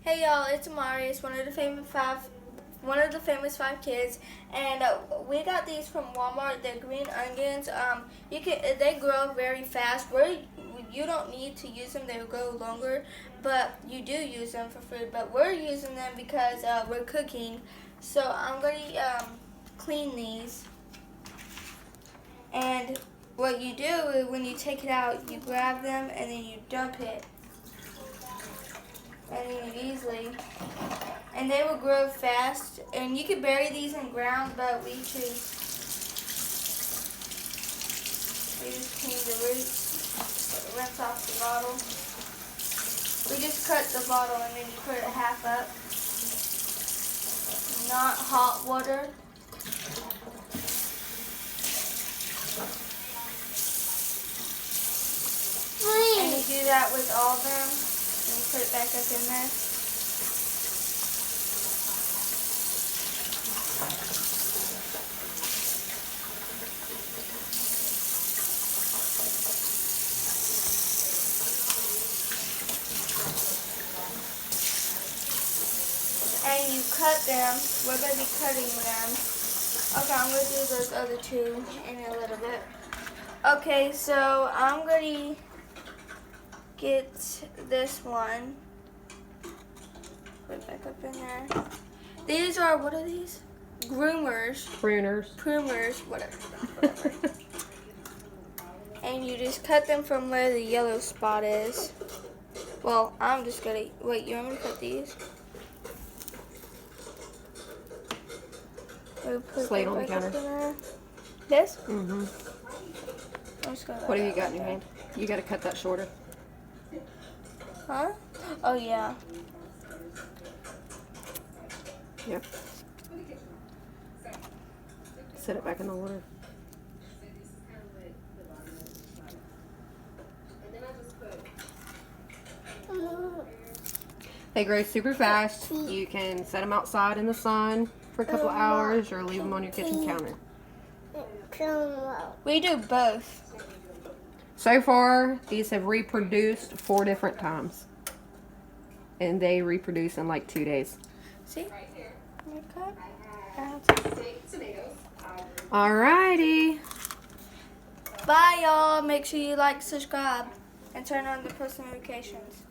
Hey y'all, it's Amari. It's one of the famous five kids, and we got these from Walmart. They're green onions. They grow very fast. You don't need to use them; they will grow longer, but you do use them for food. But we're using them because we're cooking. So I'm going to clean these, and what you do is when you take it out, you grab them and then you dump it. And easily, and they will grow fast. And you can bury these in ground, but we just clean the roots, rinse off the bottle. We just cut the bottle and then you put it half up. Not hot water. And you do that with all of them. And put it back up in there. And you cut them. We're going to be cutting them. Okay, I'm going to do those other two in a little bit. Okay, so I'm going to get this one. Put it back up in there. These are, what are these? Groomers. Pruners, whatever. And you just cut them from where the yellow spot is. Well, I'm just gonna, wait, you want me to cut these? Slate on the counter. This? Mm-hmm. What have you got in your hand? You got to cut that shorter. Huh? Oh, yeah. Yep. Set it back in the water. They grow super fast. You can set them outside in the sun for a couple hours or leave them on your kitchen counter. We do both. So far, these have reproduced 4 different times. And they reproduce in like 2 days. See? Alrighty. Bye, y'all. Make sure you like, subscribe, and turn on the post notifications.